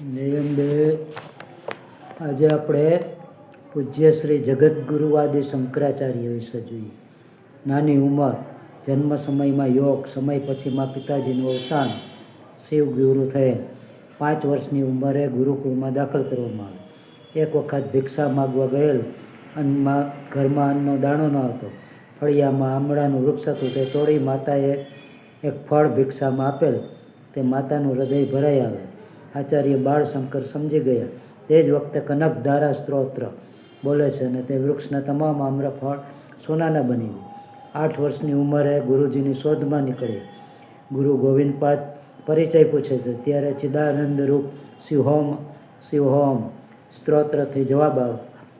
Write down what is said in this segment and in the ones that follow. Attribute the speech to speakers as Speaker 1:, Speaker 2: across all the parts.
Speaker 1: નિયમદે આજે આપણે પૂજ્ય શ્રી જગદગુરુવાદી શંકરાચાર્ય વિશે જોઈએ. નાની ઉંમર, જન્મ સમયમાં યોગ, સમય પછીમાં પિતાજીનું અવસાન, શિવ ગુરુ થયેલ. 5 વર્ષની ઉંમરે ગુરુકુળમાં દાખલ કરવામાં આવે. એક વખત ભિક્ષા માગવા ગયેલ. ઘરમાં અન્નનો દાણો ન હતો. ફળિયામાં આંબળાનું વૃક્ષ હતું, તે તોડી માતાએ એક ફળ ભિક્ષામાં આપેલ. તે માતાનું હૃદય ભરાઈ આવે. આચાર્ય બાળશંકર સમજી ગયા. તે જ વખતે કનકધારા સ્ત્રોત્ર બોલે છે અને તે વૃક્ષના તમામ આમ્રફળ સોનાના બની ગયા. 8 વર્ષની ઉંમરે ગુરુજીની શોધમાં નીકળ્યા. ગુરુ ગોવિંદપાદ પરિચય પૂછે છે, ત્યારે ચિદાનંદ રૂપ શિવહોમ શિવહોમ સ્ત્રોત્રથી જવાબ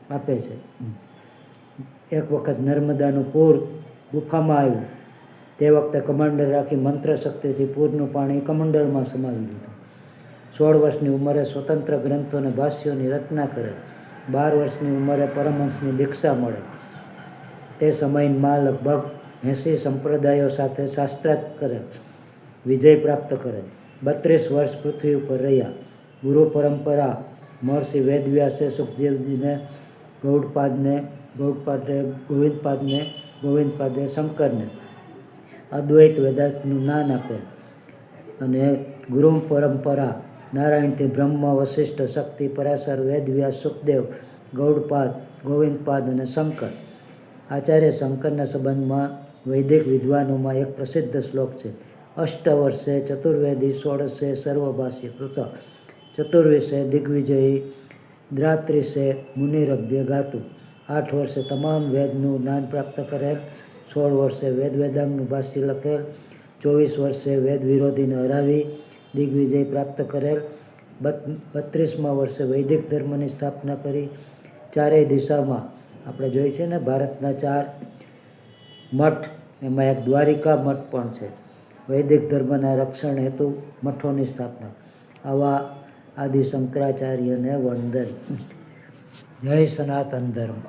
Speaker 1: આપે છે. એક વખત નર્મદાનું પૂર ગુફામાં આવ્યું. તે વખતે કમંડળ રાખી મંત્ર શક્તિથી પૂરનું પાણી કમંડળમાં સમાવી લીધું. 16 વર્ષની ઉંમરે સ્વતંત્ર ગ્રંથો અને ભાષ્યોની રચના કરે. 12 વર્ષની ઉંમરે પરમહંસની દીક્ષા મળે. તે સમયમાં લગભગ 80 સંપ્રદાયો સાથે શાસ્ત્રાર્થ કરે, વિજય પ્રાપ્ત કરે. 32 વર્ષ પૃથ્વી ઉપર રહ્યા. ગુરુ પરંપરા મહર્ષિ વેદવ્યાસે સુખદેવજીને, ગોવિંદપાદે શંકરને અદ્વૈત વેદાંતનું જ્ઞાન આપેલ. અને ગુરુ પરંપરા નારાયણથી બ્રહ્મ, વશિષ્ઠ, શક્તિ, પરાશર, વેદવ્યાસ, સુખદેવ, ગૌડપાદ, ગોવિંદપાદ અને શંકર. આચાર્ય શંકરના સંબંધમાં વૈદિક વિદ્વાનોમાં એક પ્રસિદ્ધ શ્લોક છે: અષ્ટવર્ષે ચતુર્વેદી, ષોડશે સર્વભાષ્ય કૃત, ચતુર્વિશે દિગ્વિજયી, દ્રાત્રિશે મુનિરભ્ય ગાતું. 8 વર્ષે તમામ વેદનું જ્ઞાન પ્રાપ્ત કરેલ. 16 વર્ષે વેદાંગનું ભાષ્ય લખેલ. 24 વર્ષે વેદ વિરોધીને હરાવી દિગ્વિજય પ્રાપ્ત કરેલ. 32મા વર્ષે વૈદિક ધર્મની સ્થાપના કરી. ચારેય દિશામાં આપણે જોઈએ છે ને, ભારતના 4 મઠ, એમાં એક દ્વારિકા મઠ પણ છે. વૈદિક ધર્મના રક્ષણ હેતુ મઠોની સ્થાપના. આવા આદિ શંકરાચાર્યને વંદન. જય સનાતન ધર્મ.